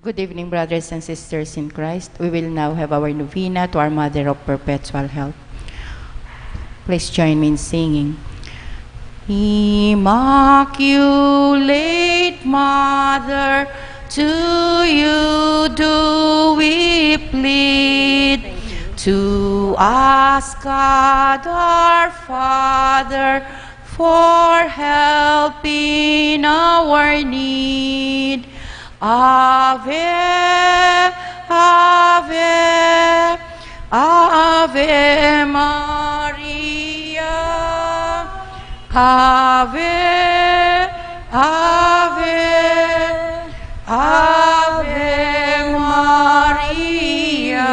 Good evening, brothers and sisters in Christ. We will now have our novena to our Mother of Perpetual Health. Please join me in singing. Immaculate Mother, to you do we plead, to ask God our Father for help in our need. Ave, Ave, Ave Maria. Ave, Ave, Ave Maria.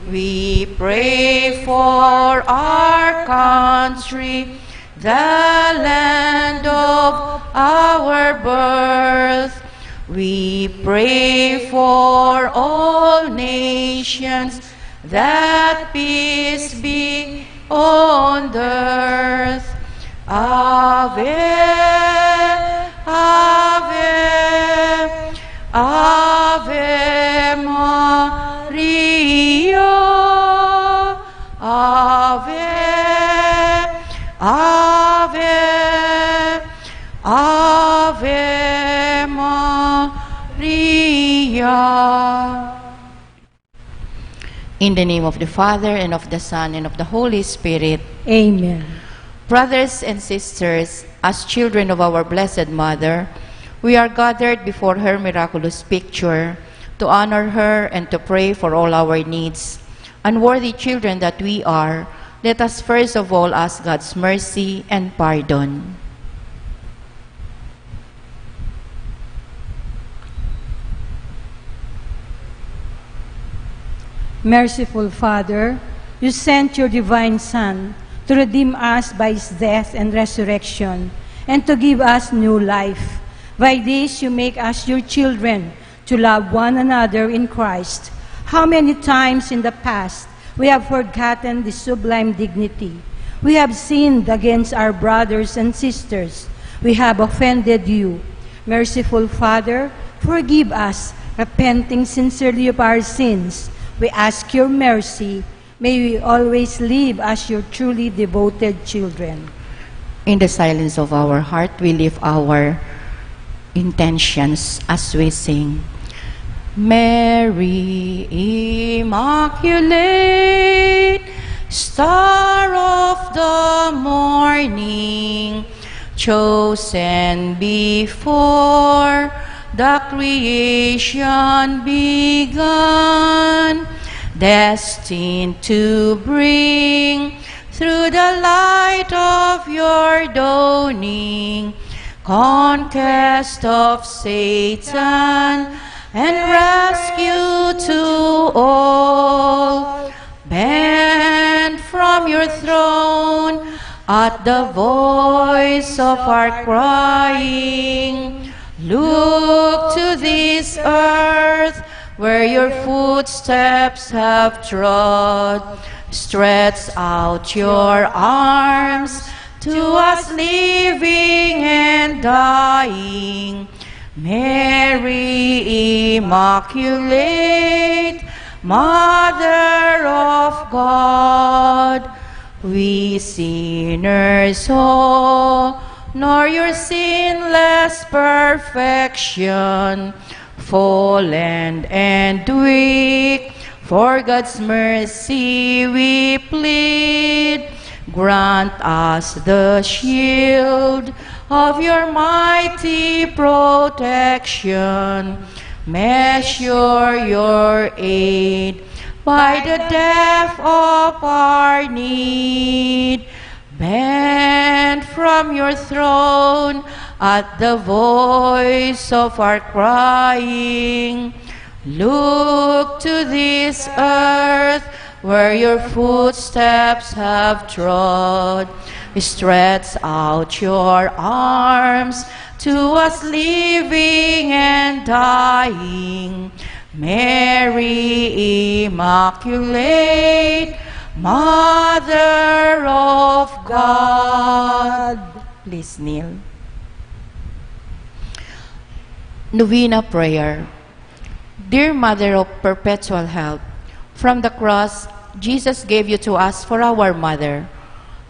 We pray for our country, the land of our birth. We pray for all nations, that peace be on the earth. Ave, Ave, Ave Maria. Ave, Ave, Ave Maria. In the name of the Father, and of the Son, and of the Holy Spirit. Amen. Brothers and sisters, as children of our Blessed Mother, we are gathered before her miraculous picture to honor her and to pray for all our needs. Unworthy children that we are, let us first of all ask God's mercy and pardon. Merciful Father, you sent your divine Son to redeem us by his death and resurrection, and to give us new life. By this you make us your children, to love one another in Christ. How many times in the past we have forgotten this sublime dignity. We have sinned against our brothers and sisters. We have offended you. Merciful Father, forgive us, repenting sincerely of our sins. We ask your mercy. May we always live as your truly devoted children. In the silence of our heart, we lift our intentions as we sing. Mary, Immaculate, Star of the morning, chosen before the creation began, destined to bring through the light of your dawning conquest of Satan and rescue to all. Bend from your throne at the voice of our crying. Look to this earth where your footsteps have trod. Stretch out your arms to us living and dying. Mary, Immaculate, Mother of God, we sinners honor your sinless perfection, fallen and weak. For God's mercy we plead. Grant us the shield of your mighty protection. Measure your aid by the depth of our need. Bend from your throne at the voice of our crying. Look to this earth where your footsteps have trod. Stretch out your arms to us living and dying. Mary, Immaculate, Mother of God. Please kneel. Novena Prayer. Dear Mother of Perpetual Help, from the cross, Jesus gave you to us for our mother.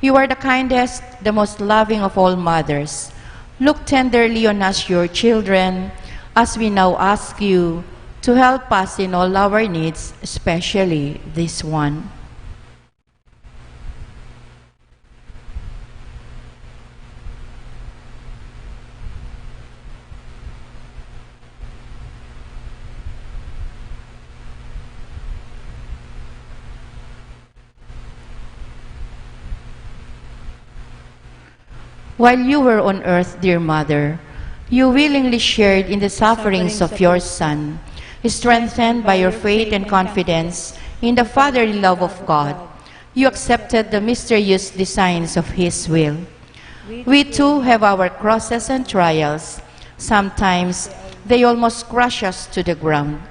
You are the kindest, the most loving of all mothers. Look tenderly on us, your children, as we now ask you to help us in all our needs, especially this one. While you were on earth, dear Mother, you willingly shared in the sufferings of your Son, strengthened by your faith and confidence in the fatherly love of God. You accepted the mysterious designs of His will. We too have our crosses and trials. Sometimes they almost crush us to the ground.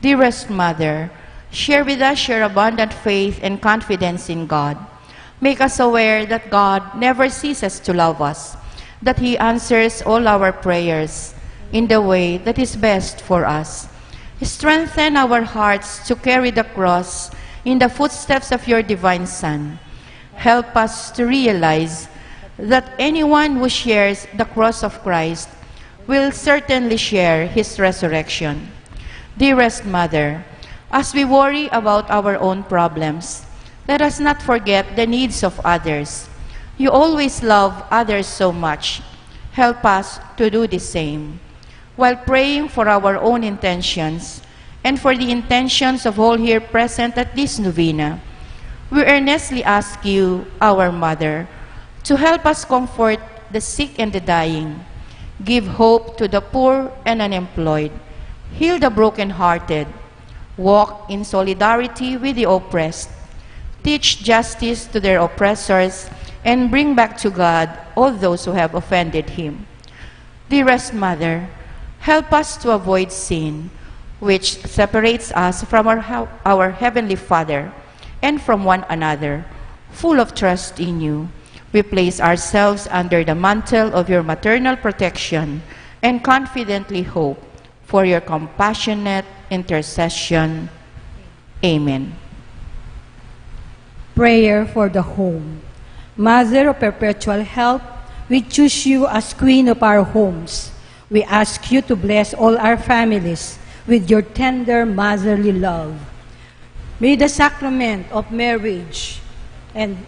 Dearest Mother, share with us your abundant faith and confidence in God. Make us aware that God never ceases to love us, that He answers all our prayers in the way that is best for us. Strengthen our hearts to carry the cross in the footsteps of your divine Son. Help us to realize that anyone who shares the cross of Christ will certainly share His resurrection. Dearest Mother, as we worry about our own problems, let us not forget the needs of others. You always love others so much. Help us to do the same. While praying for our own intentions and for the intentions of all here present at this novena, we earnestly ask you, our Mother, to help us comfort the sick and the dying, give hope to the poor and unemployed, heal the brokenhearted, walk in solidarity with the oppressed, teach justice to their oppressors, and bring back to God all those who have offended Him. Dearest Mother, help us to avoid sin, which separates us from our Heavenly Father and from one another. Full of trust in you, we place ourselves under the mantle of your maternal protection and confidently hope for your compassionate intercession. Amen. Prayer for the home. Mother of Perpetual Help, we choose you as Queen of our homes. We ask you to bless all our families with your tender motherly love. May the sacrament of marriage and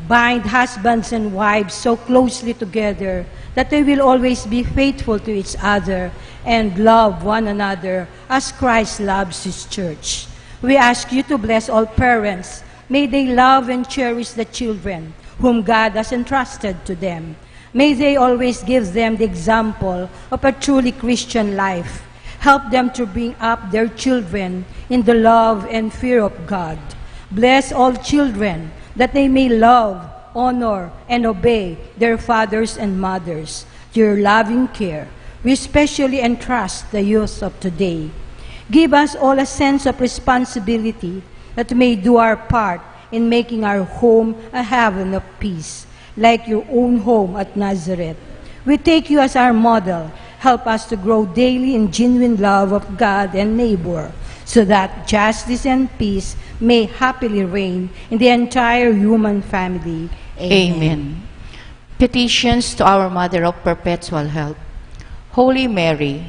bind husbands and wives so closely together that they will always be faithful to each other and love one another as Christ loves His church. We ask you to bless all parents. May they love and cherish the children whom God has entrusted to them. May they always give them the example of a truly Christian life. Help them to bring up their children in the love and fear of God. Bless all children that they may love, honor, and obey their fathers and mothers. To your loving care, we especially entrust the youth of today. Give us all a sense of responsibility that we may do our part in making our home a haven of peace, like your own home at Nazareth. We take you as our model. Help us to grow daily in genuine love of God and neighbor, so that justice and peace may happily reign in the entire human family. Amen. Petitions to our Mother of Perpetual Help. Holy Mary,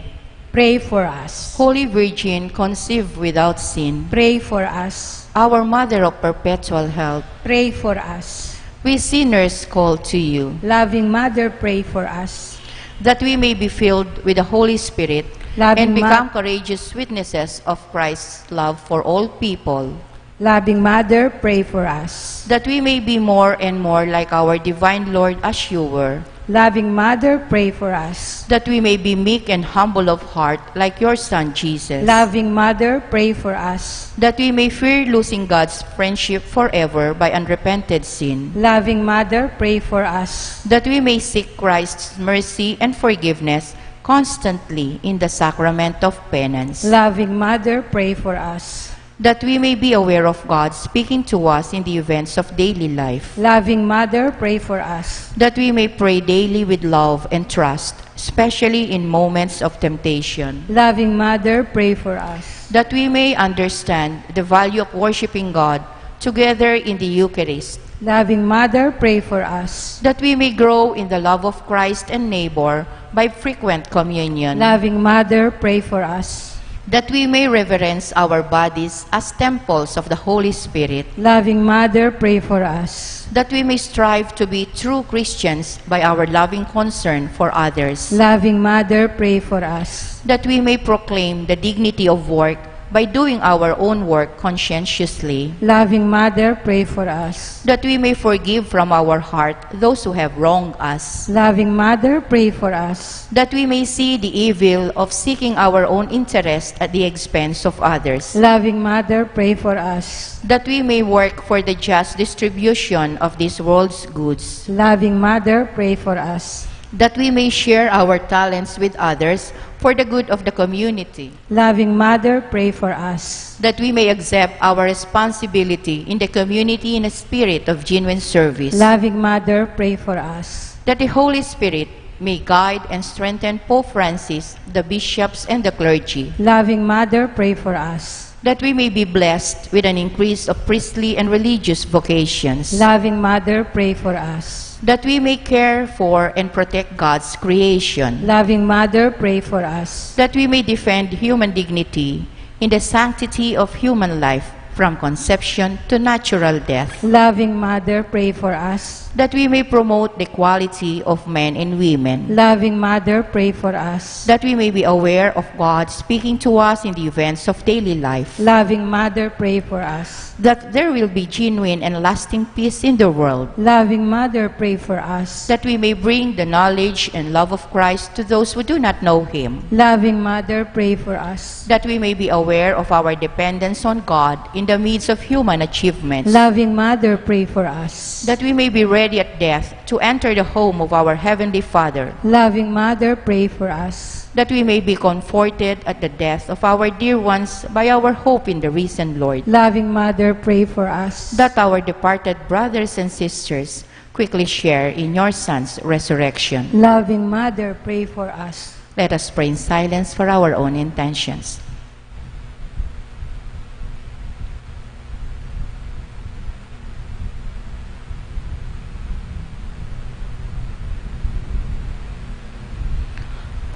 Pray for us. Holy Virgin, conceived without sin, Pray for us. our Mother of Perpetual Help, Pray for us. we sinners call to you, Loving Mother, pray for us. that we may be filled with the Holy Spirit Loving and become Ma- courageous witnesses of Christ's love for all people, Loving Mother, pray for us. that we may be more and more like our divine Lord as you were, Loving Mother, pray for us. that we may be meek and humble of heart like your Son Jesus, Loving Mother, pray for us. that we may fear losing God's friendship forever by unrepented sin, Loving Mother, pray for us. that we may seek Christ's mercy and forgiveness constantly in the sacrament of penance, Loving Mother, pray for us. that we may be aware of God speaking to us in the events of daily life, Loving Mother, pray for us. that we may pray daily with love and trust, especially in moments of temptation, Loving Mother, pray for us. that we may understand the value of worshiping God together in the Eucharist, Loving Mother, pray for us. that we may grow in the love of Christ and neighbor by frequent communion, Loving Mother, pray for us. that we may reverence our bodies as temples of the Holy Spirit, Loving Mother, pray for us. that we may strive to be true Christians by our loving concern for others, Loving Mother, pray for us. that we may proclaim the dignity of work by doing our own work conscientiously, Loving Mother, pray for us. that we may forgive from our heart those who have wronged us, Loving Mother, pray for us. that we may see the evil of seeking our own interest at the expense of others, Loving Mother, pray for us. that we may work for the just distribution of this world's goods, Loving Mother, pray for us. that we may share our talents with others for the good of the community, Loving Mother, pray for us. that we may accept our responsibility in the community in a spirit of genuine service, Loving Mother, pray for us. that the Holy Spirit may guide and strengthen Pope Francis, the bishops, and the clergy, Loving Mother, pray for us. that we may be blessed with an increase of priestly and religious vocations, Loving Mother, pray for us. that we may care for and protect God's creation, Loving Mother, pray for us. that we may defend human dignity in the sanctity of human life from conception to natural death, Loving Mother, pray for us. that we may promote the equality of men and women, Loving Mother, pray for us. that we may be aware of God speaking to us in the events of daily life, Loving Mother, pray for us. that there will be genuine and lasting peace in the world, Loving Mother, pray for us. that we may bring the knowledge and love of Christ to those who do not know Him, Loving Mother, pray for us. that we may be aware of our dependence on God in the midst of human achievements, Loving Mother, pray for us. that we may be ready at death to enter the home of our Heavenly Father, Loving Mother, pray for us. that we may be comforted at the death of our dear ones by our hope in the risen Lord, Loving Mother, pray for us. that our departed brothers and sisters quickly share in your Son's resurrection. Loving Mother, pray for us. Let us pray in silence for our own intentions.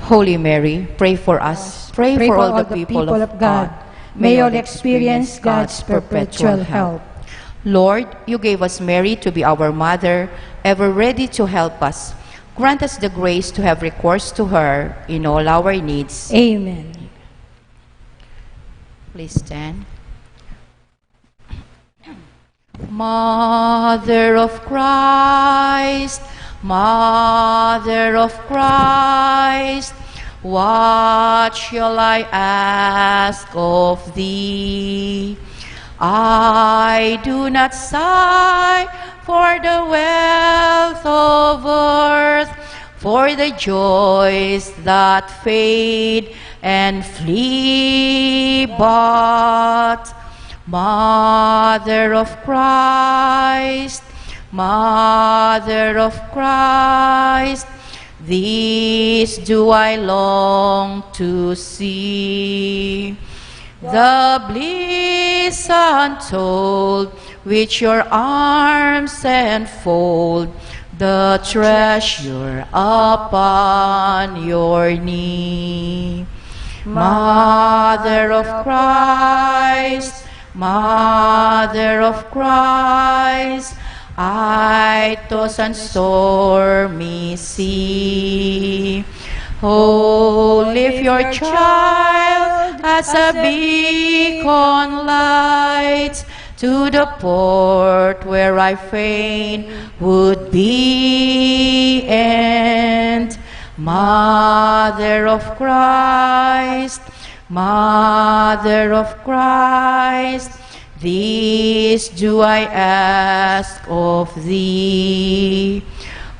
Holy Mary, pray for us. Pray for all the people of God. May all experience God's perpetual help. Lord, you gave us Mary to be our mother, ever ready to help us. Grant us the grace to have recourse to her in all our needs. Amen. Please stand. Mother of Christ, Mother of Christ, what shall I ask of thee? I do not sigh for the wealth of earth, for the joys that fade and flee, but Mother of Christ, Mother of Christ, these do I long to see. The bliss untold which your arms enfold, the treasure upon your knee. Mother of Christ, Mother of Christ, I toss on stormy sea. Oh, lift your child as a beacon light to the port where I fain would be, and Mother of Christ, Mother of Christ, this do I ask of thee.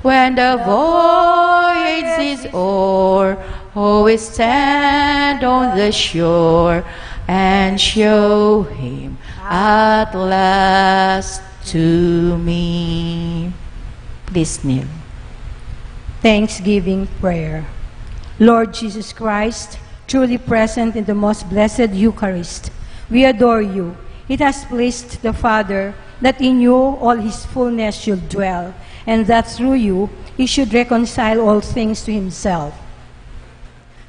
When the voyage is o'er, always stand on the shore and show him at last to me. Please kneel. Thanksgiving prayer. Lord Jesus Christ, truly present in the most blessed Eucharist, we adore you. It has pleased the Father that in you all his fullness should dwell, and that through you he should reconcile all things to himself.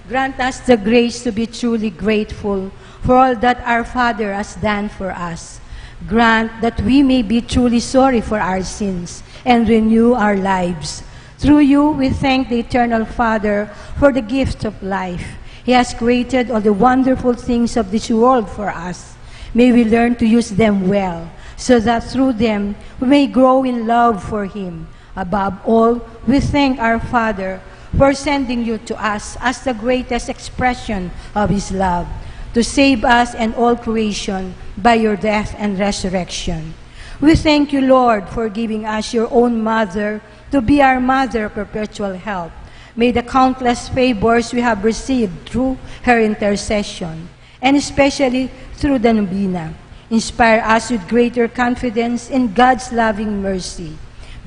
Grant us the grace to be truly grateful for all that our Father has done for us. Grant that we may be truly sorry for our sins and renew our lives. Through you, we thank the Eternal Father for the gift of life. He has created all the wonderful things of this world for us. May we learn to use them well, so that through them we may grow in love for him. Above all, we thank our Father for sending you to us as the greatest expression of his love, to save us and all creation by your death and resurrection. We thank you, Lord, for giving us your own mother to be our mother of perpetual help. May the countless favors we have received through her intercession, and especially through the Novena, inspire us with greater confidence in God's loving mercy.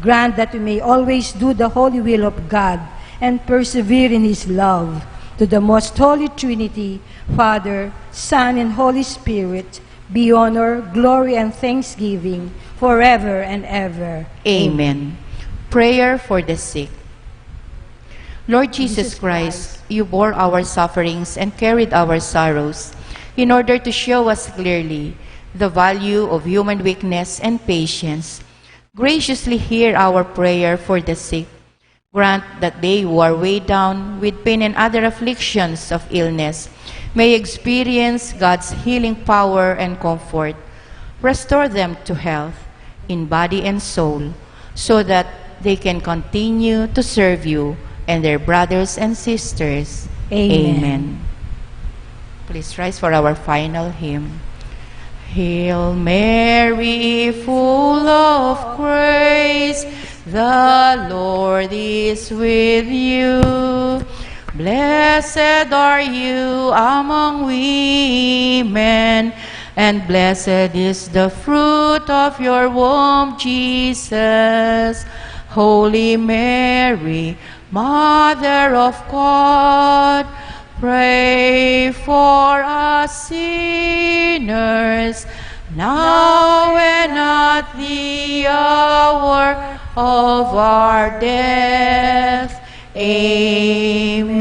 Grant that we may always do the holy will of God and persevere in his love. To the most holy Trinity, Father, Son, and Holy Spirit, be honor, glory, and thanksgiving forever and ever. Amen. Prayer for the sick. Lord Jesus Christ, you bore our sufferings and carried our sorrows in order to show us clearly the value of human weakness and patience. Graciously hear our prayer for the sick. Grant that they who are weighed down with pain and other afflictions of illness may experience God's healing power and comfort. Restore them to health in body and soul, so that they can continue to serve you and their brothers and sisters. Amen. Please rise for our final hymn. Hail Mary, full of grace, the Lord is with you. Blessed are you among women, and blessed is the fruit of your womb, Jesus. Holy Mary, Mother of God, pray for us sinners, now and at the hour of our death. Amen.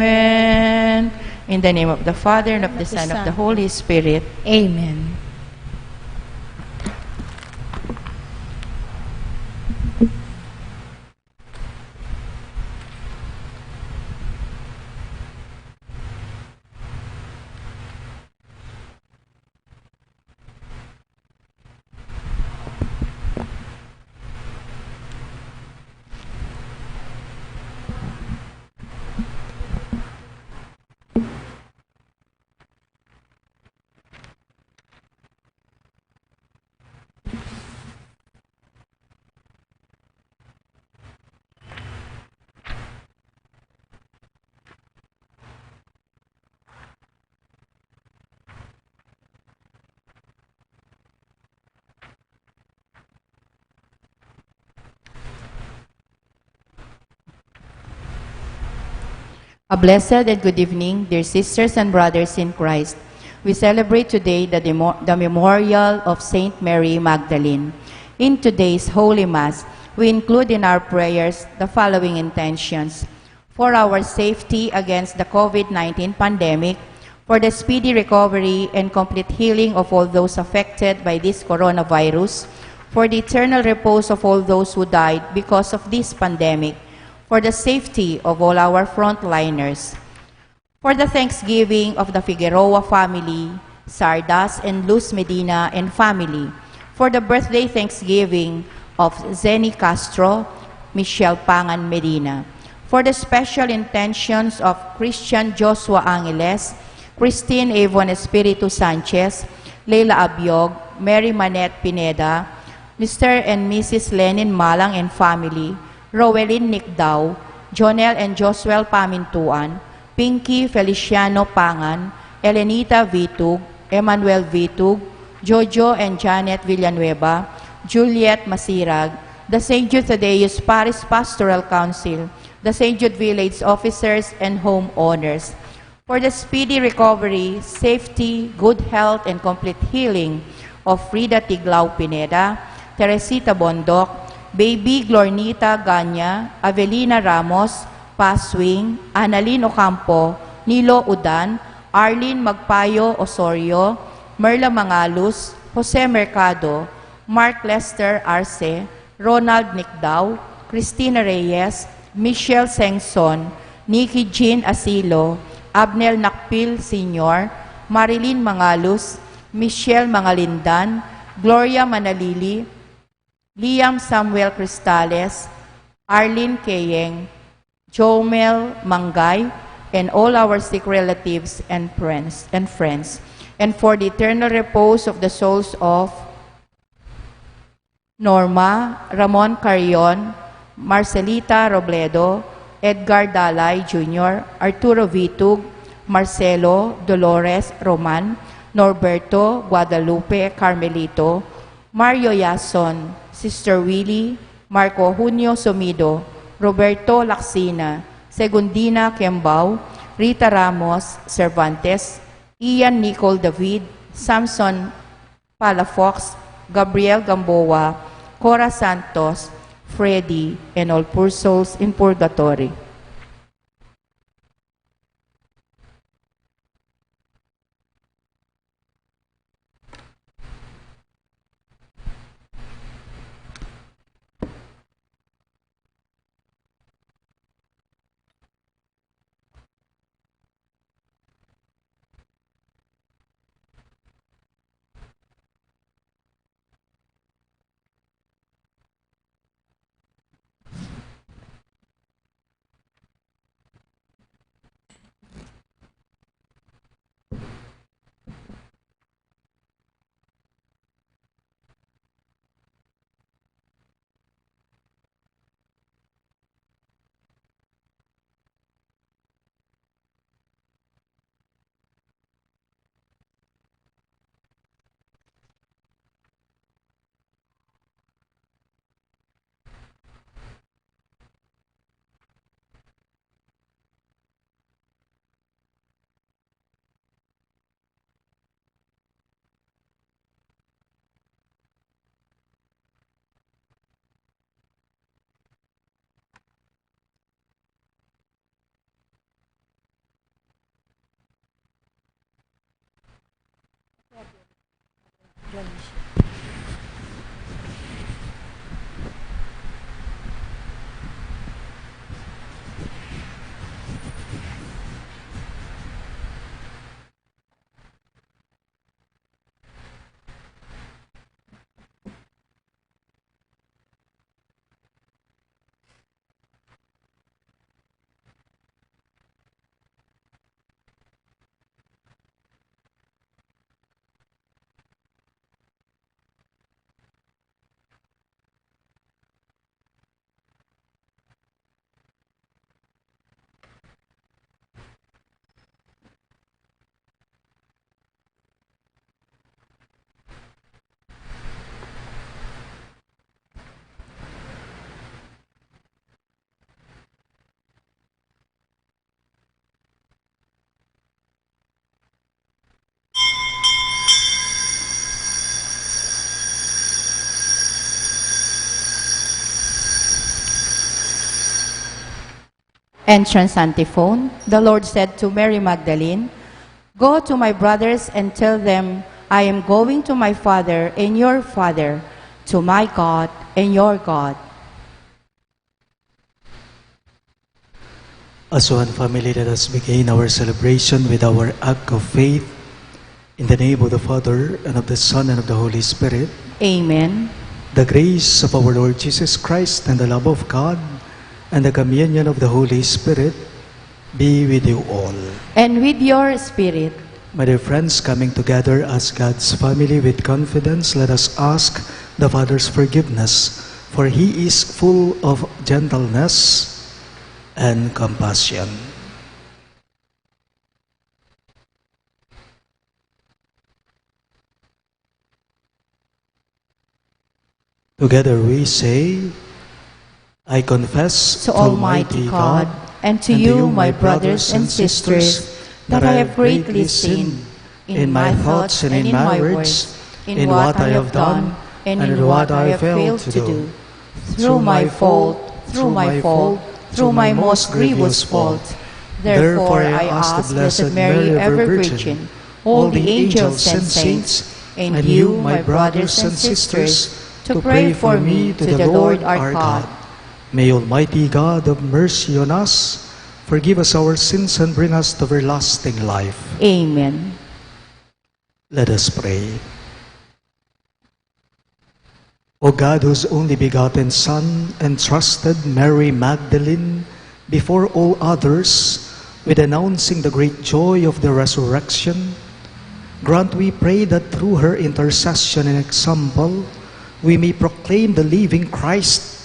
In the name of the Father, and of the Son, and of the Holy Spirit. Amen. A blessed and good evening, dear sisters and brothers in Christ. We celebrate today the memorial of Saint Mary Magdalene. In today's Holy Mass, we include in our prayers the following intentions: for our safety against the COVID-19 pandemic, for the speedy recovery and complete healing of all those affected by this coronavirus, for the eternal repose of all those who died because of this pandemic, for the safety of all our frontliners, for the thanksgiving of the Figueroa family, Sardas and Luz Medina and family, for the birthday thanksgiving of Zeni Castro, Michelle Pangan Medina, for the special intentions of Christian Joshua Angeles, Christine Avon Espiritu Sanchez, Leila Abiog, Mary Manette Pineda, Mr. and Mrs. Lenin Malang and family, Rowelyn Nicdao, Jonel and Josuel Pamintuan, Pinky Feliciano Pangan, Elenita Vitug, Emmanuel Vitug, Jojo and Janet Villanueva, Juliet Masirag, the St. Jude Thaddeus Parish Pastoral Council, the St. Jude Village officers and homeowners, for the speedy recovery, safety, good health, and complete healing of Frida Tiglao Pineda, Teresita Bondoc, Baby Glornita Ganya, Avelina Ramos, Paswing, Annalyn Ocampo, Nilo Udan, Arlene Magpayo Osorio, Merla Mangalus, Jose Mercado, Mark Lester Arce, Ronald Nicdao, Cristina Reyes, Michelle Sengson, Nikki Jean Asilo, Abnel Nakpil Sr., Marilyn Mangalus, Michelle Mangalindan, Gloria Manalili, Liam Samuel Cristales, Arlene Keyeng, Jomel Mangay, and all our sick relatives and friends, and for the eternal repose of the souls of Norma, Ramon Carrion, Marcelita Robledo, Edgar Dalay Jr., Arturo Vitug, Marcelo Dolores Roman, Norberto Guadalupe Carmelito, Mario Yason, Sister Willie, Marco Junio Sumido, Roberto Laxina, Segundina Kembao, Rita Ramos Cervantes, Ian Nicole David, Samson Palafox, Gabriel Gamboa, Cora Santos, Freddy, and all poor souls in purgatory. Entrance antiphon. The Lord said to Mary Magdalene, "Go to my brothers and tell them, I am going to my Father and your Father, to my God and your God." As one family, let us begin our celebration with our act of faith. In the name of the Father, and of the Son, and of the Holy Spirit. Amen. The grace of our Lord Jesus Christ, and the love of God, and the communion of the Holy Spirit be with you all. And with your spirit. My dear friends, coming together as God's family with confidence, let us ask the Father's forgiveness, for He is full of gentleness and compassion. Together we say, I confess to Almighty God, and to you, my brothers and sisters, that I have greatly sinned in my thoughts and in my words, in what I have done and in what I have failed to do. Through my fault, through my most grievous fault. Therefore I ask the Blessed Mary, ever Virgin, all the angels and saints, and you, my brothers and sisters, to pray for me to the Lord our God. May Almighty God have mercy on us, forgive us our sins, and bring us to everlasting life. Amen. Let us pray. O God, whose only begotten Son entrusted Mary Magdalene before all others with announcing the great joy of the resurrection, grant, we pray, that through her intercession and example, we may proclaim the living Christ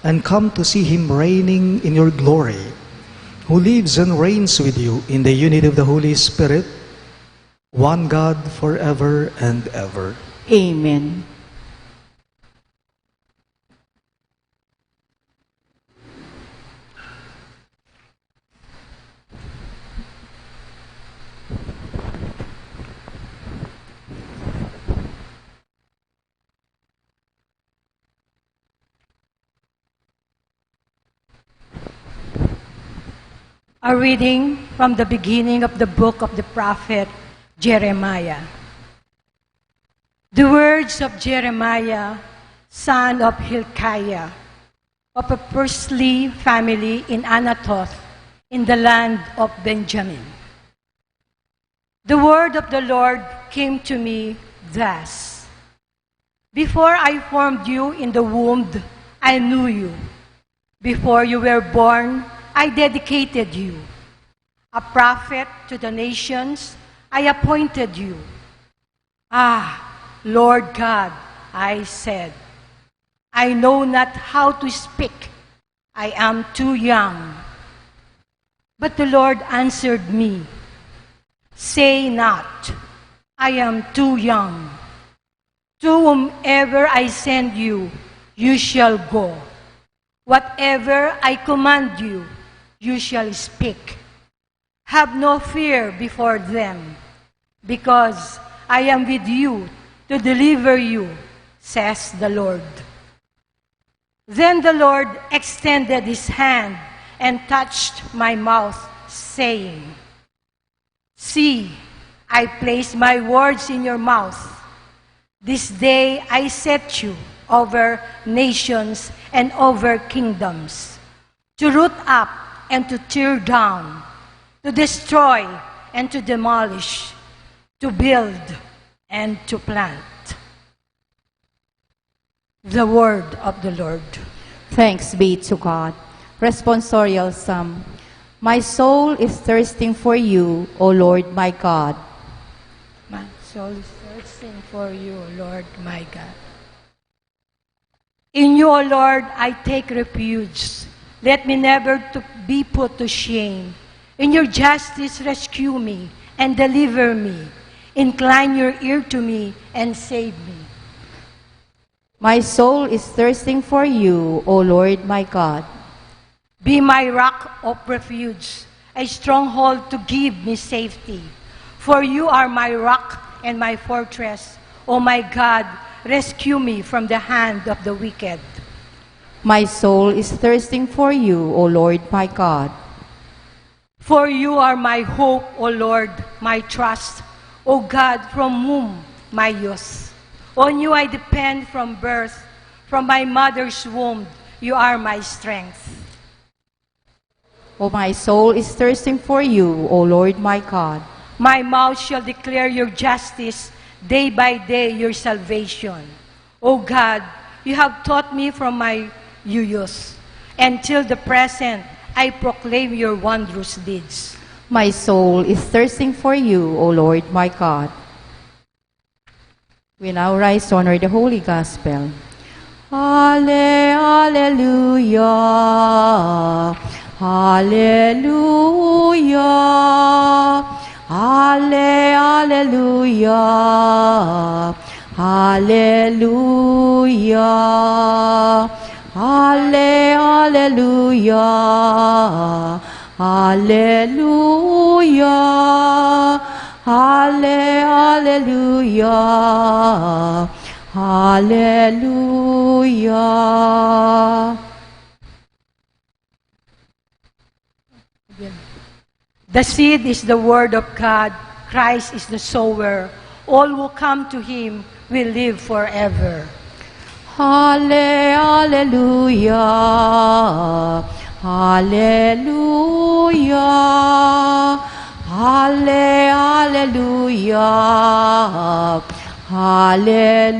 and come to see him reigning in your glory, who lives and reigns with you in the unity of the Holy Spirit, one God, forever and ever. Amen. A reading from the beginning of the book of the prophet Jeremiah. The words of Jeremiah, son of Hilkiah, of a priestly family in Anathoth, in the land of Benjamin. The word of the Lord came to me thus: Before I formed you in the womb, I knew you. Before you were born, I dedicated you. A prophet to the nations, I appointed you. Ah, Lord God, I said, I know not how to speak. I am too young. But the Lord answered me, say not, I am too young. To whomever I send you, you shall go. Whatever I command you, you shall speak. Have no fear before them, because I am with you to deliver you, says the Lord. Then the Lord extended his hand and touched my mouth, saying, see, I place my words in your mouth. This day I set you over nations and over kingdoms, to root up and to tear down, to destroy and to demolish, to build and to plant. The word of the Lord. Thanks be to God. Responsorial Psalm. My soul is thirsting for you, O Lord my God. My soul is thirsting for you, Lord my God. In you, O Lord, I take refuge. Let me never be put to shame. In your justice, rescue me and deliver me. Incline your ear to me and save me. My soul is thirsting for you, O Lord my God. Be my rock of refuge, a stronghold to give me safety. For you are my rock and my fortress. O my God, rescue me from the hand of the wicked. My soul is thirsting for you, O Lord my God. For you are my hope, O Lord, my trust, O God, from whom my youth. On you I depend from birth. From my mother's womb, you are my strength. O my soul is thirsting for you, O Lord my God. My mouth shall declare your justice, day by day your salvation. O God, you have taught me from my youth. Until the present, I proclaim your wondrous deeds. My soul is thirsting for you, O Lord my God. We now rise to honor the Holy Gospel. Hallelujah, hallelujah, hallelujah, Hallelujah. Hallelujah. Hallelujah. Hallelujah. Hallelujah. The seed is the word of God. Christ is the sower. All who come to him will live forever. Hallelujah. Hallelujah. Hallelujah. Hallelujah.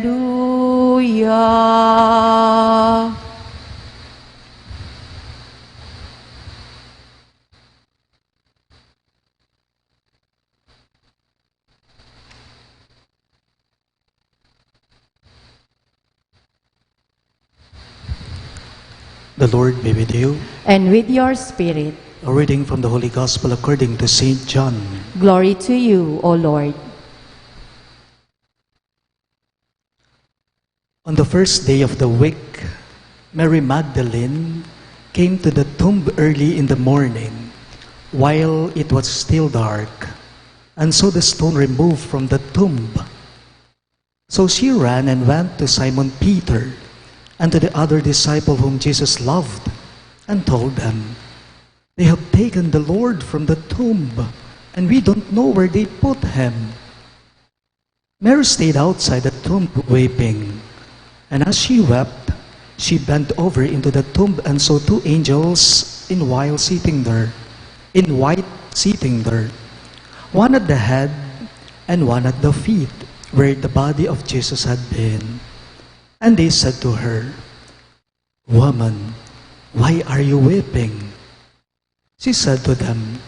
The Lord be with you. And with your spirit, A reading from the Holy Gospel according to St. John. glory to you, O Lord. On the first day of the week, Mary Magdalene came to the tomb early in the morning, while it was still dark, and saw the stone removed from the tomb. So she ran and went to Simon Peter and to the other disciple whom Jesus loved, and told them, "They have taken the Lord from the tomb, and we don't know where they put him." Mary stayed outside the tomb weeping, and as she wept, she bent over into the tomb and saw two angels in white sitting there, one at the head and one at the feet, where the body of Jesus had been. And they said to her, "Woman, why are you weeping?" She said to them,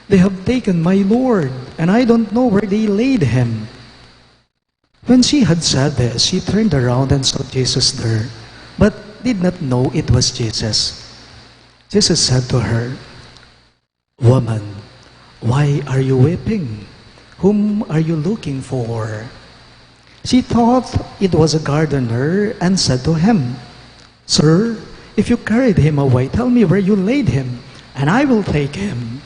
"They have taken my Lord, and I don't know where they laid him." When she had said this, she turned around and saw Jesus there, but did not know it was Jesus. Jesus said to her, "Woman, why are you weeping? Whom are you looking for?" She thought it was a gardener and said to him, "Sir, if you carried him away, tell me where you laid him, and I will take him."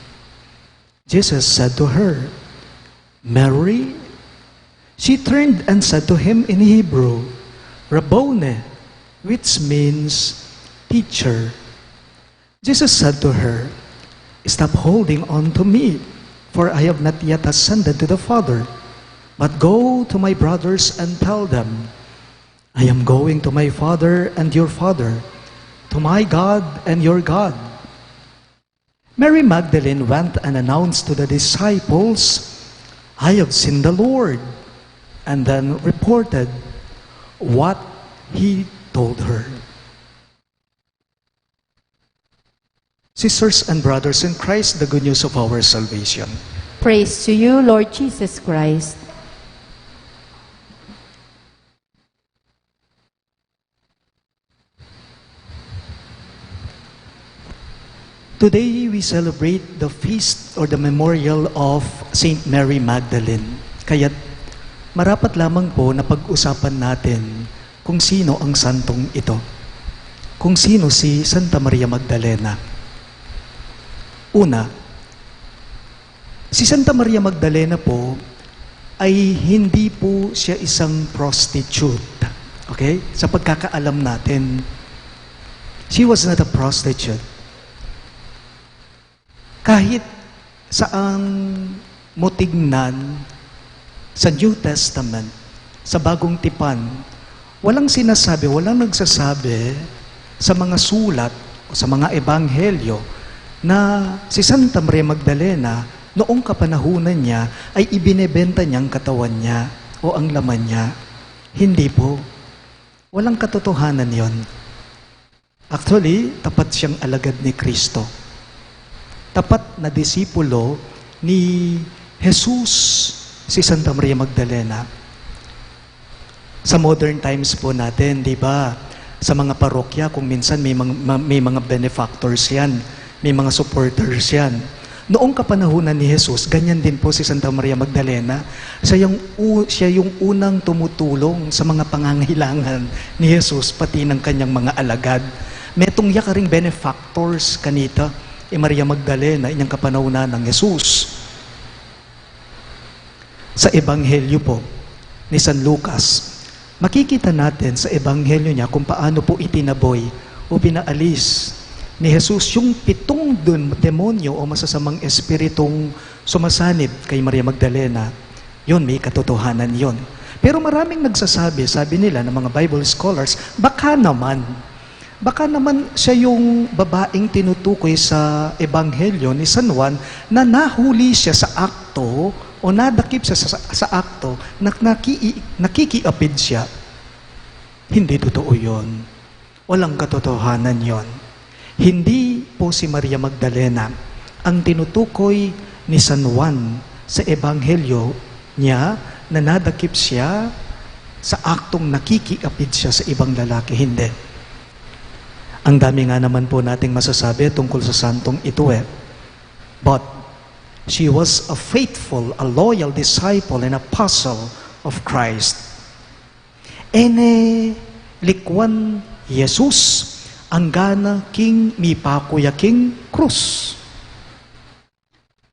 Jesus said to her, "Mary." She turned and said to him in Hebrew, "Rabboni," which means teacher. Jesus said to her, "Stop holding on to me, for I have not yet ascended to the Father. But go to my brothers and tell them, I am going to my Father and your Father, to my God and your God." Mary Magdalene went and announced to the disciples, "I have seen the Lord," and then reported what he told her. Sisters and brothers in Christ, the good news of our salvation. Praise to you, Lord Jesus Christ. Today, we celebrate the feast or the memorial of Saint Mary Magdalene. Kaya't marapat lamang po na pag-usapan natin kung sino ang santong ito. Kung sino si Santa Maria Magdalena. Una, si Santa Maria Magdalena po ay hindi po siya isang prostitute. Okay? Sa pagkakaalam natin, she was not a prostitute. Kahit saan mo tignan sa New Testament, sa Bagong Tipan, walang sinasabi, walang nagsasabi sa mga sulat o sa mga ebanghelyo na si Santa Maria Magdalena, noong kapanahunan niya, ay ibinebenta niyang katawan niya o ang laman niya. Hindi po. Walang katotohanan yon. Actually, tapat siyang alagad ni Kristo. Tapat na disipulo ni Jesus si Santa Maria Magdalena. Sa modern times po natin, di ba, sa mga parokya, kung minsan may mga benefactors yan, may mga supporters yan. Noong kapanahunan ni Jesus, ganyan din po si Santa Maria Magdalena. Siya yung unang tumutulong sa mga pangangailangan ni Jesus, pati ng kanyang mga alagad. Metong ya ka ring benefactors kanita, Maria Magdalena, inyang kapanahunan ng Jesus. Sa Ebanghelyo po ni San Lucas, makikita natin sa Ebanghelyo niya kung paano po itinaboy o pinaalis ni Jesus yung 7 demonyo o masasamang espiritong sumasanib kay Maria Magdalena. Yun, may katotohanan yun. Pero maraming nagsasabi, sabi nila ng mga Bible scholars, baka naman siya yung babaeng tinutukoy sa Ebanghelyo ni San Juan na nahuli siya sa akto o nadakip siya sa akto na nakikiapid siya. Hindi totoo yun. Walang katotohanan yon. Hindi po si Maria Magdalena ang tinutukoy ni San Juan sa Ebanghelyo niya na nadakip siya sa aktong nakikiapid siya sa ibang lalaki. Hindi. Ang dami nga naman po nating masasabi tungkol sa santong ito But she was a faithful, a loyal disciple and apostle of Christ. Ene likwan Jesus anggana king mipakuya king krus.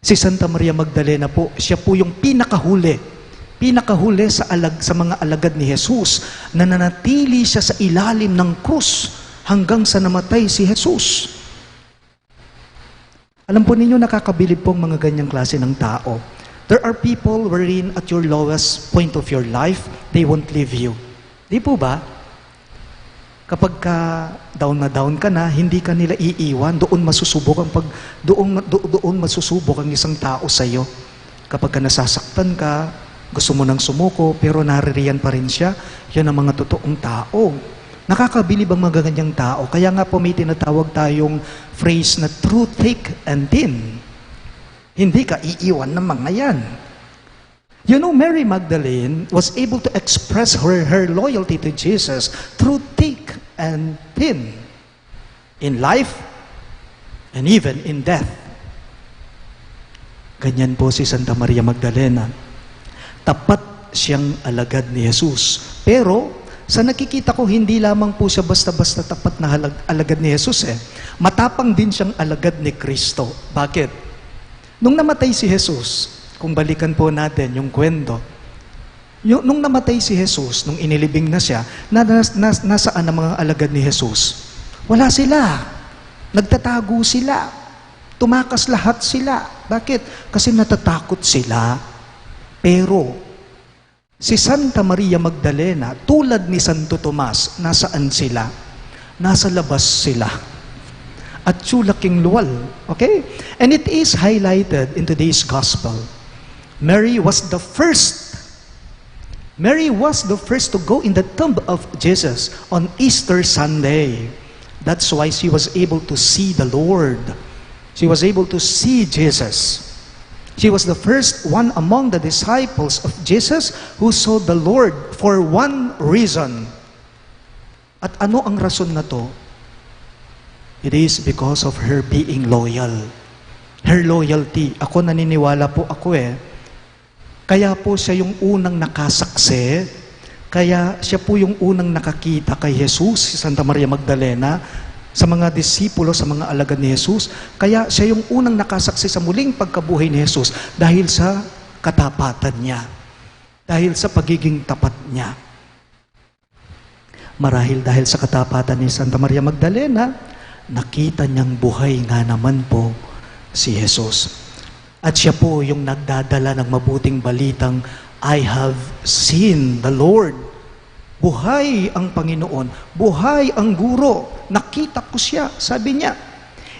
Si Santa Maria Magdalena po, siya po yung pinakahuli sa mga alagad ni Jesus na nanatili siya sa ilalim ng krus hanggang sa namatay si Jesus. Alam po ninyo, nakakabilib pong mga ganyang klase ng tao. There are people wherein at your lowest point of your life, they won't leave you. Di po ba? Kapag down na down ka na, hindi ka nila iiwan, doon masusubok ang isang tao sa iyo. Kapag nasasaktan ka, gusto mo nang sumuko, pero naririyan pa rin siya, yan ang mga totoong tao. Nakakabilib ang mga ganyang tao. Kaya nga po may tinatawag tayong phrase na through thick and thin. Hindi ka iiwan ng mga yan. You know, Mary Magdalene was able to express her loyalty to Jesus through thick and thin, in life and even in death. Ganyan po si Santa Maria Magdalena. Tapat siyang alagad ni Jesus. Pero, sa nakikita ko, hindi lamang po siya basta-basta tapat na alagad ni Jesus Matapang din siyang alagad ni Kristo. Bakit? Nung namatay si Jesus, kung balikan po natin yung kwento, nung namatay si Jesus, nung inilibing na siya, nasaan ang mga alagad ni Jesus? Wala sila. Nagtatago sila. Tumakas lahat sila. Bakit? Kasi natatakot sila. Pero, si Santa Maria Magdalena, tulad ni Santo Tomas, nasaan sila? Nasa labas sila. At tsulaking luwal. Okay? And it is highlighted in today's gospel. Mary was the first to go in the tomb of Jesus on Easter Sunday. That's why she was able to see the Lord. She was able to see Jesus. She was the first one among the disciples of Jesus who saw the Lord for one reason. At ano ang rason na to? It is because of her being loyal. Her loyalty. Ako naniniwala po ako Kaya po siya yung unang nakasaksi, kaya siya po yung unang nakakita kay Jesus, si Santa Maria Magdalena, sa mga disipulo, sa mga alagad ni Jesus. Kaya siya yung unang nakasaksi sa muling pagkabuhay ni Jesus dahil sa katapatan niya, dahil sa pagiging tapat niya. Marahil dahil sa katapatan ni Santa Maria Magdalena, nakita niyang buhay nga naman po si Jesus. At siya po yung nagdadala ng mabuting balitang, I have seen the Lord. Buhay ang Panginoon. Buhay ang guro. Nakita ko siya. Sabi niya.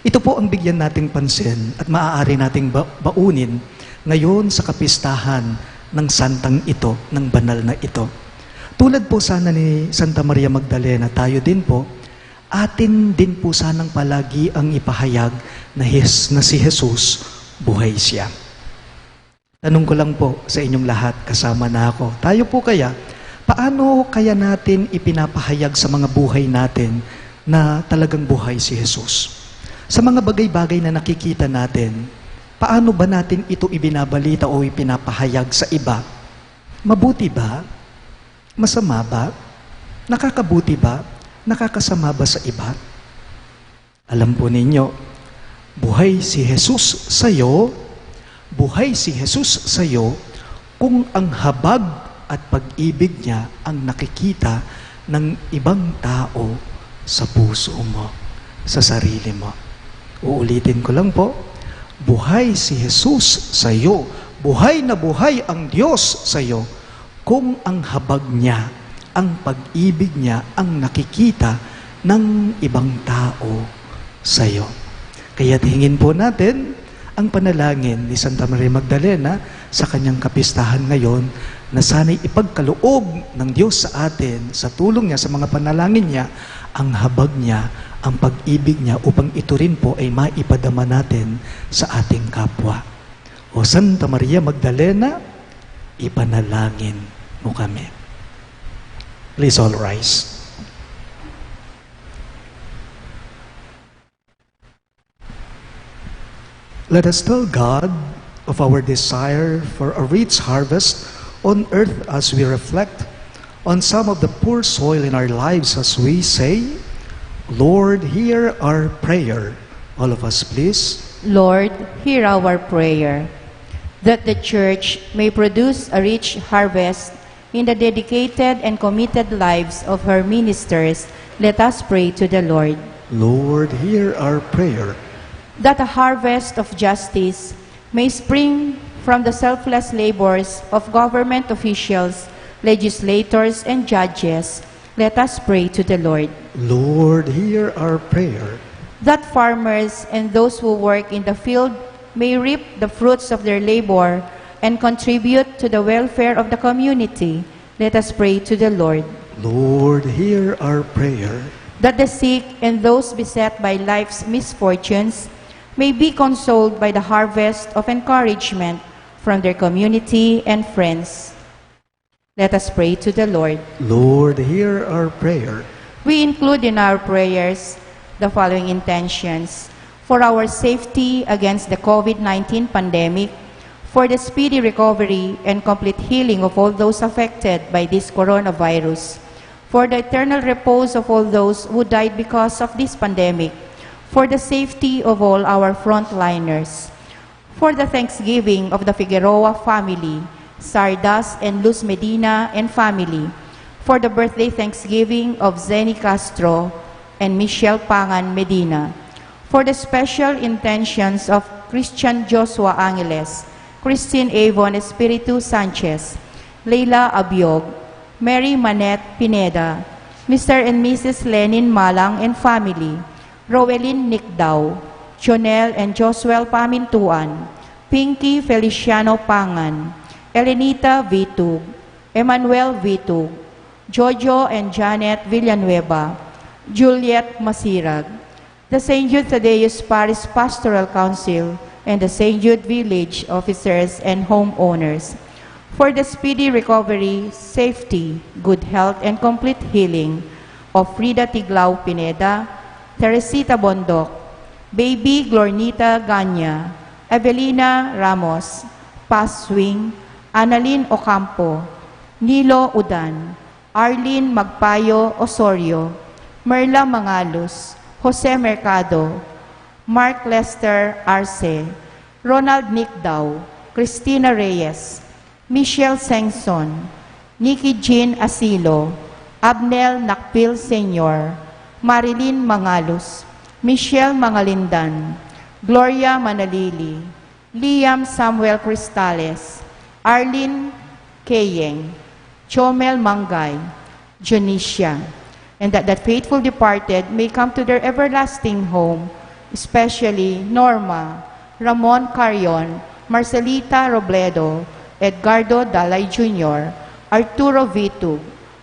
Ito po ang bigyan nating pansin at maaari nating baunin ngayon sa kapistahan ng santang ito, ng banal na ito. Tulad po sana ni Santa Maria Magdalena, tayo din po, atin din po sanang palagi ang ipahayag na si Jesus, buhay siya. Tanong ko lang po sa inyong lahat, kasama na ako. Tayo po kaya, paano kaya natin ipinapahayag sa mga buhay natin na talagang buhay si Jesus? Sa mga bagay-bagay na nakikita natin, Paano ba natin ito ibinabalita o ipinapahayag sa iba? Mabuti ba? Masama ba? Nakakabuti ba? Nakakasama ba sa iba? Alam po ninyo, buhay si Jesus sa'yo kung ang habag at pag-ibig niya ang nakikita ng ibang tao sa puso mo, sa sarili mo. Uulitin ko lang po, buhay si Jesus sa'yo, buhay na buhay ang Diyos sa'yo, kung ang habag niya, ang pag-ibig niya ang nakikita ng ibang tao sa'yo. Kaya't hingin po natin ang panalangin ni Santa Maria Magdalena sa kanyang kapistahan ngayon na sana'y ipagkaloob ng Diyos sa atin, sa tulong niya, sa mga panalangin niya, ang habag niya, ang pag-ibig niya upang ito rin po ay maipadama natin sa ating kapwa. O Santa Maria Magdalena, ipanalangin mo kami. Please all rise. Let us tell God of our desire for a rich harvest on earth as we reflect on some of the poor soil in our lives as we say, Lord, hear our prayer. All of us, please. Lord, hear our prayer, that the Church may produce a rich harvest in the dedicated and committed lives of her ministers. Let us pray to the Lord. Lord, hear our prayer. That a harvest of justice may spring from the selfless labors of government officials, legislators, and judges. Let us pray to the Lord. Lord, hear our prayer. That farmers and those who work in the field may reap the fruits of their labor and contribute to the welfare of the community. Let us pray to the Lord. Lord, hear our prayer. That the sick and those beset by life's misfortunes may be consoled by the harvest of encouragement from their community and friends. Let us pray to the Lord. Lord, hear our prayer. We include in our prayers the following intentions: for our safety against the COVID-19 pandemic, for the speedy recovery and complete healing of all those affected by this coronavirus, for the eternal repose of all those who died because of this pandemic, for the safety of all our frontliners, for the thanksgiving of the Figueroa family, Sardas and Luz Medina and family, for the birthday thanksgiving of Zeni Castro and Michelle Pangan Medina, for the special intentions of Christian Joshua Angeles, Christine Avon Espiritu Sanchez, Leila Abiog, Mary Manette Pineda, Mr. and Mrs. Lenin Malang and family, Roelyn Nicdao, Jonel and Josuel Pamintuan, Pinky Feliciano Pangan, Elenita Vitug, Emmanuel Vitug, Jojo and Janet Villanueva, Juliet Masirag, the St. Jude Thaddeus Parish Pastoral Council, and the St. Jude Village officers and homeowners, for the speedy recovery, safety, good health, and complete healing of Frida Tiglao Pineda, Teresita Bondok, Baby Glornita Ganya, Evelina Ramos, Paz Swing, Annalyn Ocampo, Nilo Udan, Arlene Magpayo Osorio, Merla Mangalos, Jose Mercado, Mark Lester Arce, Ronald Nicdao, Cristina Reyes, Michelle Sengson, Nikki Jean Asilo, Abnel Nakpil Sr., Marilyn Mangalos, Michelle Mangalindan, Gloria Manalili, Liam Samuel Cristales, Arlene Kayeng, Chomel Mangay, Jonicia, and that faithful departed may come to their everlasting home, especially Norma, Ramon Carion, Marcelita Robledo, Edgardo Dalay Jr., Arturo Vitug,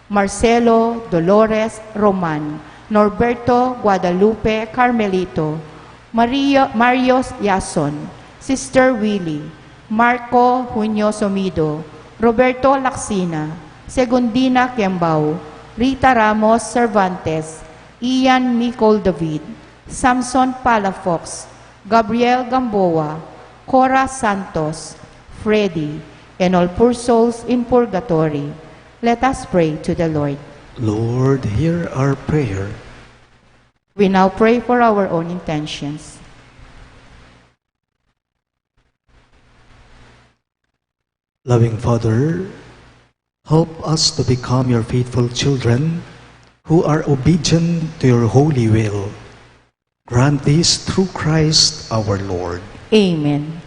Marcelo Dolores Roman, Norberto Guadalupe Carmelito, Marios Yason, Sister Willie, Marco Junio Somido, Roberto Laksina, Segundina Kiambao, Rita Ramos Cervantes, Ian Nicole David, Samson Palafox, Gabriel Gamboa, Cora Santos, Freddy, and all poor souls in purgatory. Let us pray to the Lord. Lord, hear our prayer. We now pray for our own intentions. Loving Father, help us to become your faithful children who are obedient to your holy will. Grant this through Christ our Lord. Amen.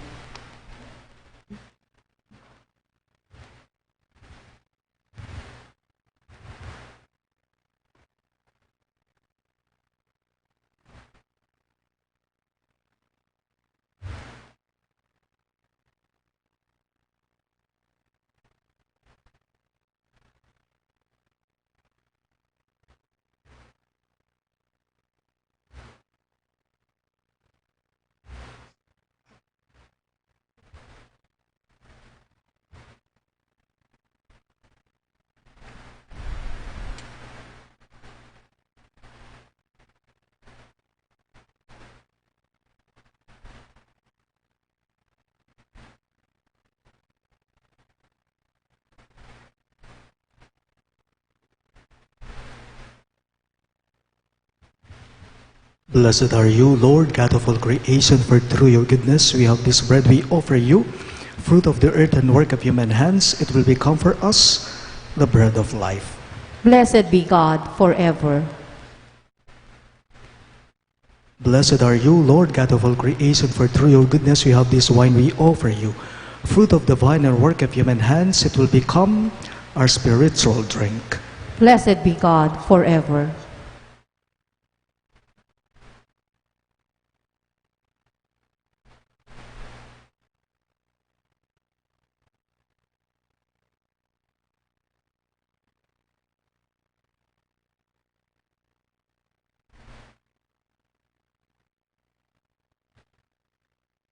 Blessed are you, Lord, God of all creation, for through your goodness we have this bread we offer you, fruit of the earth and work of human hands. It will become for us the bread of life. Blessed be God forever. Blessed are you, Lord, God of all creation, for through your goodness we have this wine we offer you, fruit of the vine and work of human hands. It will become our spiritual drink. Blessed be God forever.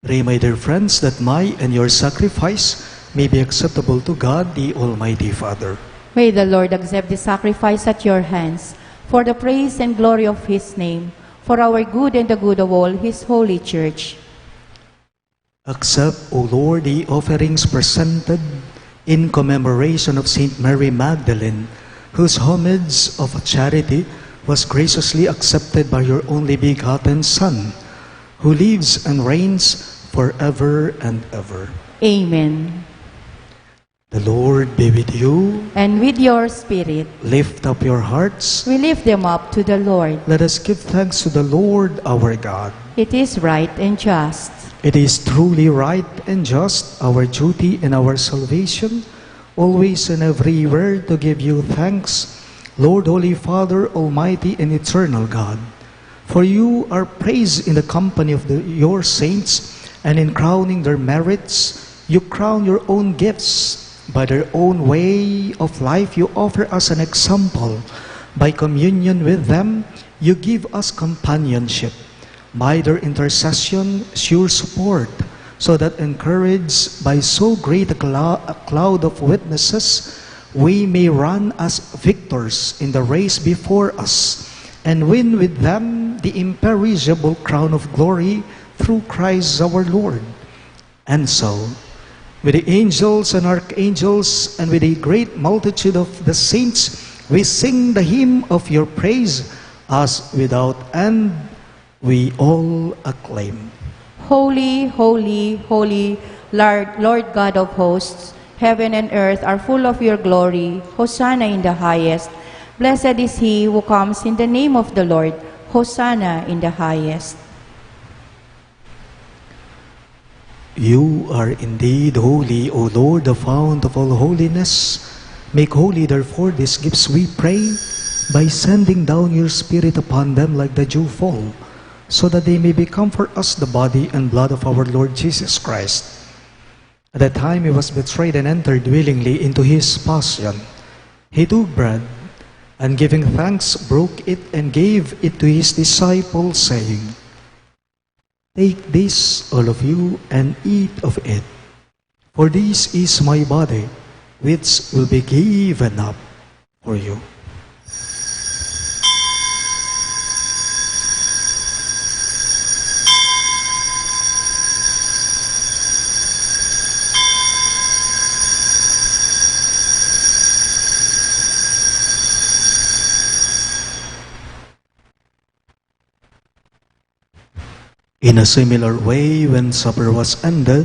Pray, my dear friends, that my and your sacrifice may be acceptable to God, the Almighty Father. May the Lord accept the sacrifice at your hands for the praise and glory of his name, for our good and the good of all his holy church. Accept, O Lord, the offerings presented in commemoration of Saint Mary Magdalene, whose homage of charity was graciously accepted by your only begotten Son, who lives and reigns forever and ever. Amen. The Lord be with you. And with your spirit, Lift up your hearts. we lift them up to the Lord. Let us give thanks to the Lord our God. It is right and just. It is truly right and just, our duty and our salvation, always and everywhere to give you thanks, Lord, Holy Father, Almighty and Eternal God. For you are praised in the company of your saints, and in crowning their merits, you crown your own gifts. By their own way of life, you offer us an example. By communion with them, you give us companionship. By their intercession, sure support, so that encouraged by so great a cloud of witnesses, we may run as victors in the race before us, and win with them the imperishable crown of glory through Christ our Lord. And so, with the angels and archangels and with a great multitude of the saints, we sing the hymn of your praise, as without end we all acclaim. Holy, holy, holy, Lord God of hosts, heaven and earth are full of your glory. Hosanna in the highest. Blessed is he who comes in the name of the Lord. Hosanna in the highest. You are indeed holy, O Lord, the fount of all holiness. Make holy, therefore, these gifts, we pray, by sending down your Spirit upon them like the dewfall, so that they may become for us the body and blood of our Lord Jesus Christ. At the time he was betrayed and entered willingly into his passion, he took bread, and giving thanks, broke it and gave it to his disciples, saying, Take this, all of you, and eat of it, for this is my body, which will be given up for you. In a similar way, when supper was ended,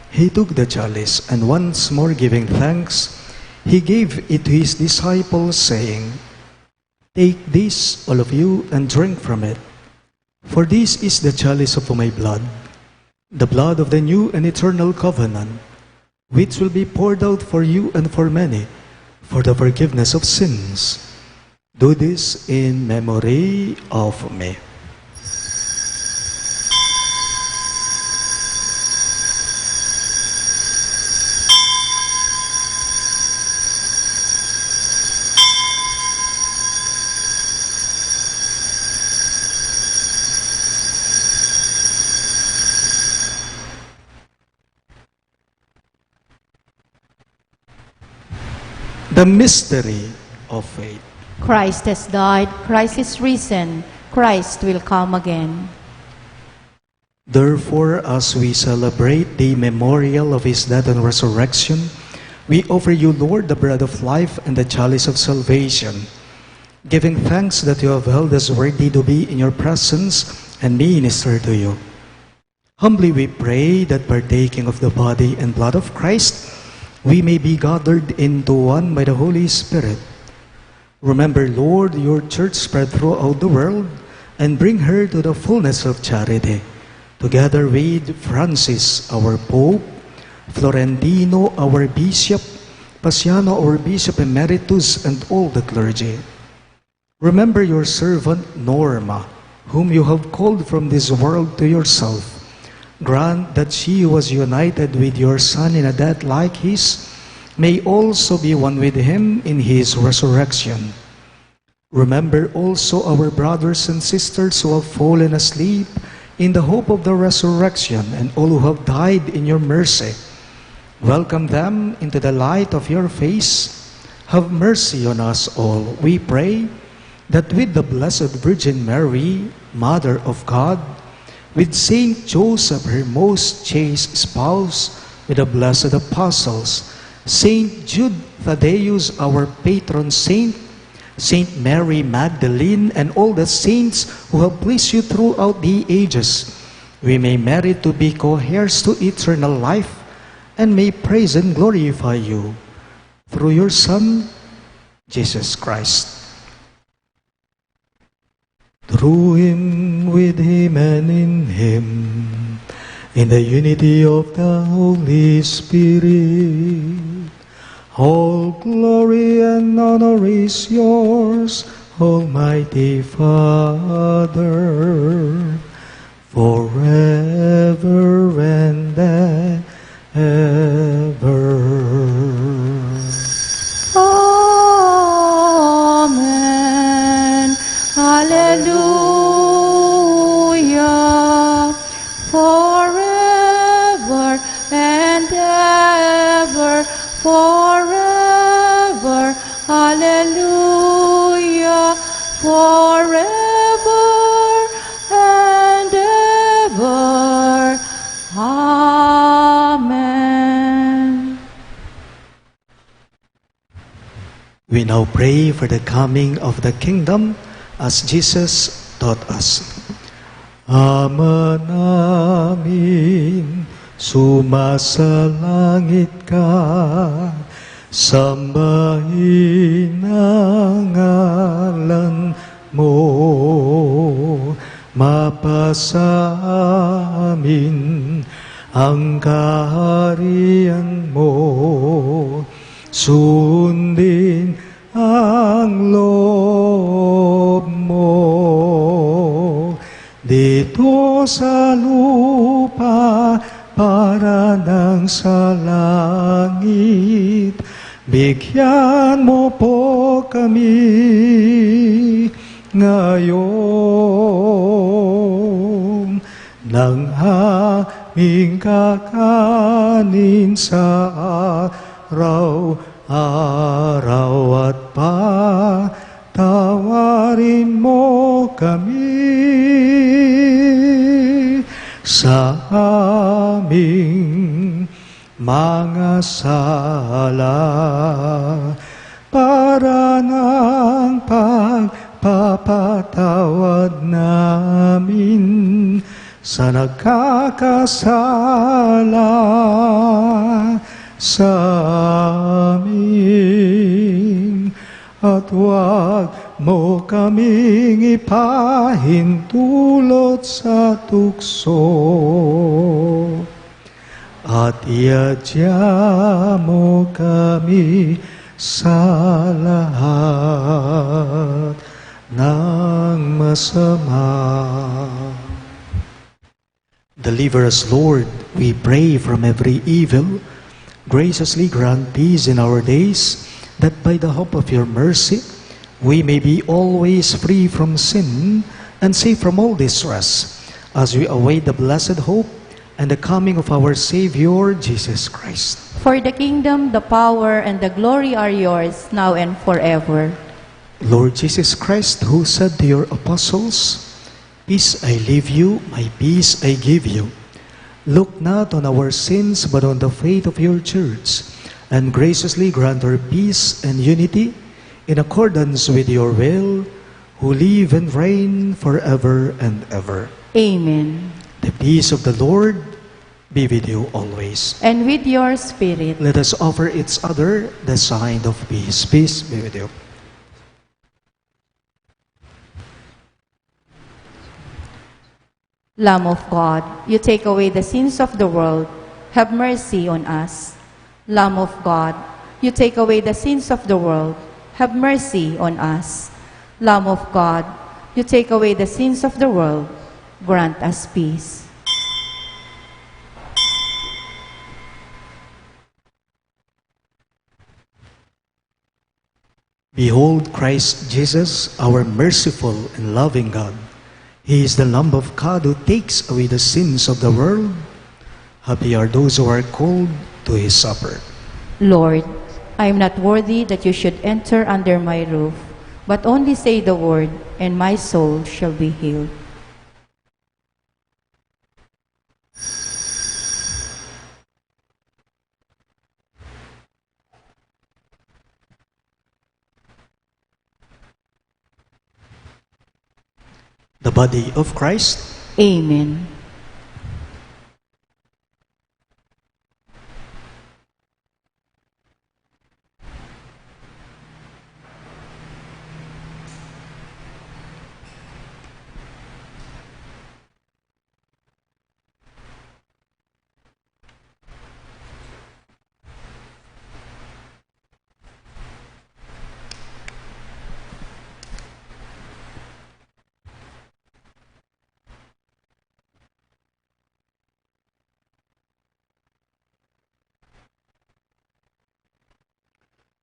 he took the chalice, and once more giving thanks, he gave it to his disciples, saying, "Take this, all of you, and drink from it. For this is the chalice of my blood, the blood of the new and eternal covenant, which will be poured out for you and for many, for the forgiveness of sins. Do this in memory of me." The mystery of faith. Christ has died, Christ is risen, Christ will come again. Therefore, as we celebrate the memorial of his death and resurrection, we offer you, Lord, the bread of life and the chalice of salvation, giving thanks that you have held us worthy to be in your presence and minister to you. Humbly we pray that partaking of the body and blood of Christ, we may be gathered into one by the Holy Spirit. Remember, Lord, your church spread throughout the world, and bring her to the fullness of charity, together with Francis, our Pope, Florentino, our Bishop, Pasiano, our Bishop Emeritus, and all the clergy. Remember your servant Norma, whom you have called from this world to yourself. Grant that she who was united with your Son in a death like his may also be one with him in his resurrection. Remember also our brothers and sisters who have fallen asleep in the hope of the resurrection, and all who have died in your mercy. Welcome them into the light of your face. Have mercy on us all, we pray, that with the Blessed Virgin Mary, Mother of God, with Saint Joseph, her most chaste spouse, with the blessed apostles, Saint Jude Thaddeus, our patron saint, Saint Mary Magdalene, and all the saints who have pleased you throughout the ages, we may merit to be co-heirs to eternal life, and may praise and glorify you through your Son, Jesus Christ. Through him, with him, and in him, in the unity of the Holy Spirit, all glory and honor is yours, Almighty Father, forever and ever. Amen. Hallelujah. Forever and ever. Forever. Hallelujah. Forever and ever. Amen. We now pray for the coming of the kingdom as Jesus taught us. Ama namin, sumasalangit ka, sambahin ang ngalan mo, mapasa amin ang kaharian mo, sundin ang loob mo dito sa lupa para nang sa langit. Bigyan mo po kami ngayon ng aming kakanin sa araw-araw at patawarin mo kami sa aming mga sala para ng pagpapatawad namin sa nagkakasala sa amin, at huwag mo kaming ipahintulot sa tukso, at iadya mo kami sa lahat ng masama. Deliver us, Lord, we pray, from every evil. Graciously grant peace in our days, that by the hope of your mercy, we may be always free from sin and safe from all distress, as we await the blessed hope and the coming of our Savior, Jesus Christ. For the kingdom, the power, and the glory are yours, now and forever. Lord Jesus Christ, who said to your apostles, "Peace I leave you, my peace I give you," look not on our sins, but on the faith of your church, and graciously grant her peace and unity in accordance with your will, who live and reign forever and ever. Amen. The peace of the Lord be with you always. And with your spirit. Let us offer each other the sign of peace. Peace be with you. Lamb of God, you take away the sins of the world, have mercy on us. Lamb of God, you take away the sins of the world, have mercy on us. Lamb of God, you take away the sins of the world, grant us peace. Behold Christ Jesus, our merciful and loving God. He is the Lamb of God who takes away the sins of the world. Happy are those who are called to his supper. Lord, I am not worthy that you should enter under my roof, but only say the word, and my soul shall be healed. The body of Christ. Amen.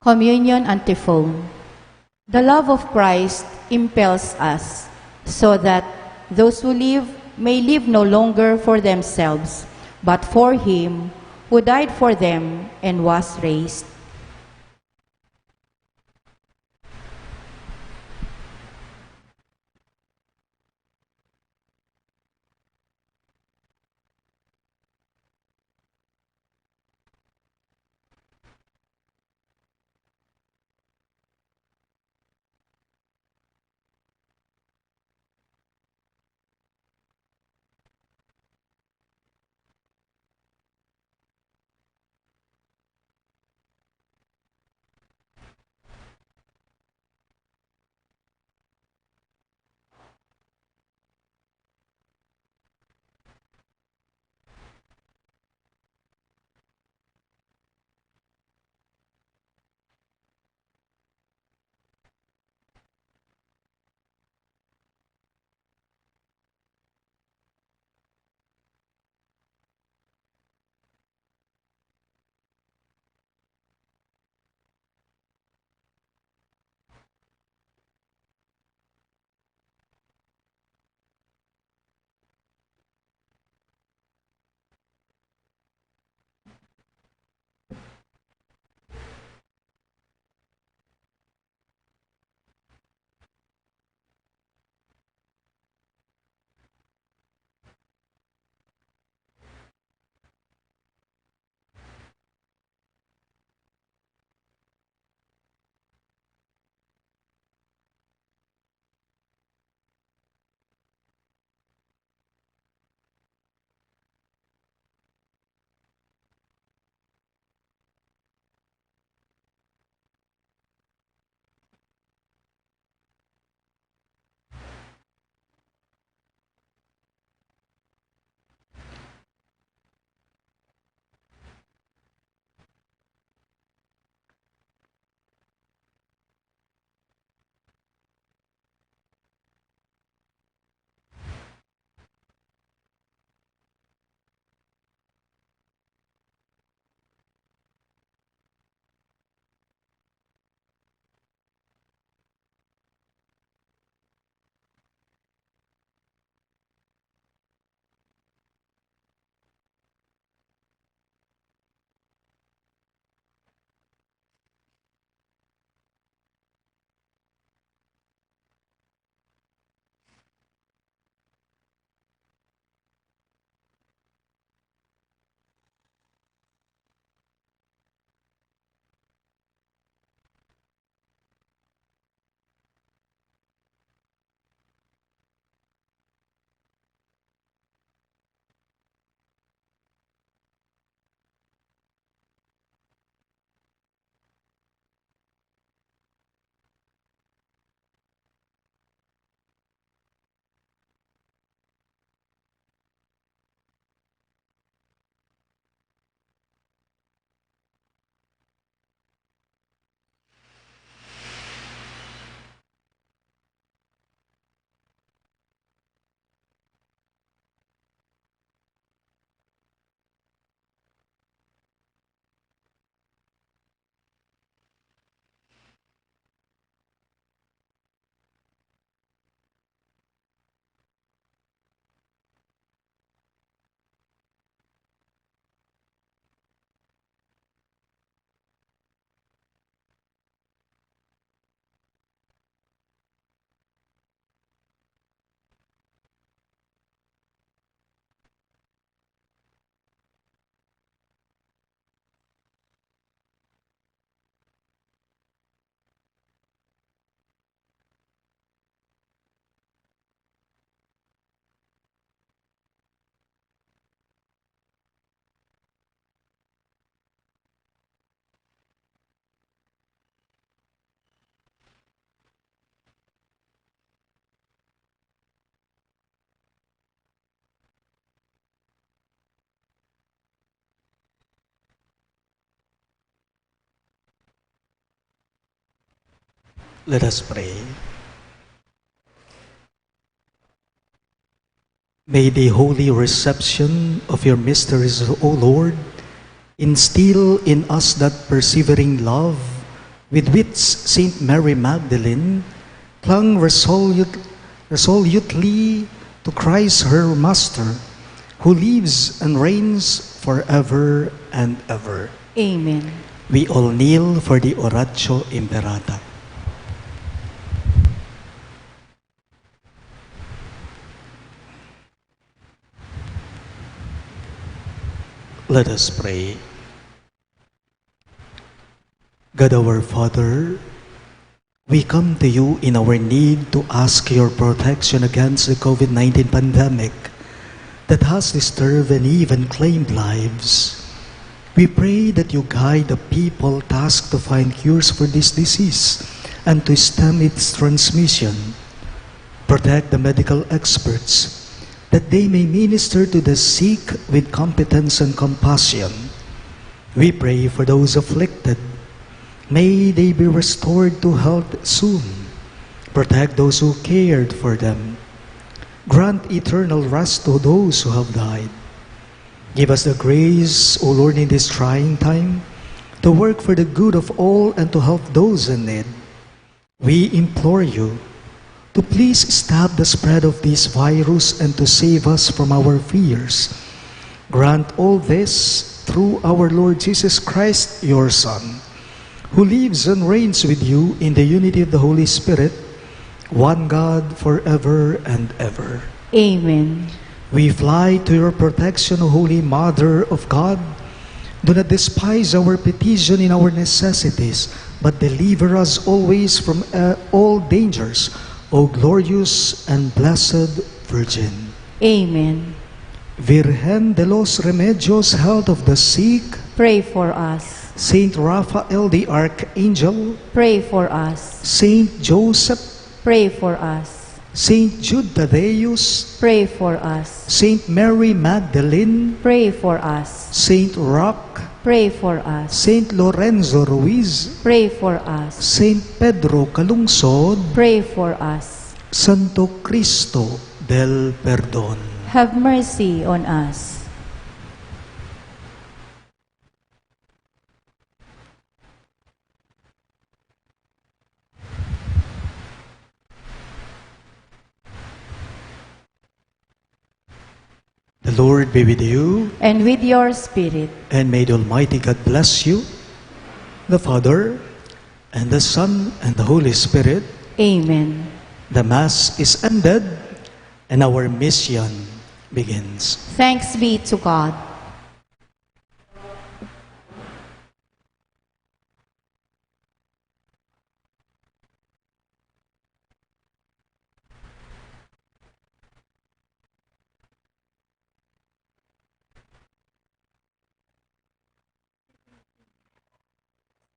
Communion Antiphon. The love of Christ impels us, so that those who live may live no longer for themselves, but for Him who died for them and was raised. Let us pray. May the holy reception of your mysteries, O Lord, instill in us that persevering love with which Saint Mary Magdalene clung resolutely to Christ her Master, who lives and reigns forever and ever. Amen. We all kneel for the Oratio Imperata. Let us pray. God our Father, we come to you in our need to ask your protection against the COVID-19 pandemic that has disturbed and even claimed lives. We pray that you guide the people tasked to find cures for this disease and to stem its transmission. Protect the medical experts that they may minister to the sick with competence and compassion. We pray for those afflicted. May they be restored to health soon. Protect those who cared for them. Grant eternal rest to those who have died. Give us the grace, O Lord, in this trying time, to work for the good of all and to help those in need. We implore you to please stop the spread of this virus and to save us from our fears. Grant all this through our Lord Jesus Christ, your Son, who lives and reigns with you in the unity of the Holy Spirit, one God, forever and ever. Amen. We fly to your protection, O Holy Mother of God. Do not despise our petition in our necessities, but deliver us always from all dangers, O glorious and blessed Virgin. Amen. Virgen de los Remedios, health of the sick, Pray for us. Saint Raphael the Archangel, Pray for us. Saint Joseph, Pray for us. Saint Jude Thaddeus, Pray for us. Saint Mary Magdalene, Pray for us. Saint Roque, Pray for us. Saint Lorenzo Ruiz, Pray for us. Saint Pedro Calungsod, Pray for us. Santo Cristo del Perdón. Have mercy on us. The Lord be with you, And with your spirit. and may the Almighty God bless you, the Father, and the Son, and the Holy Spirit. Amen. The Mass is ended, and our mission begins. Thanks be to God.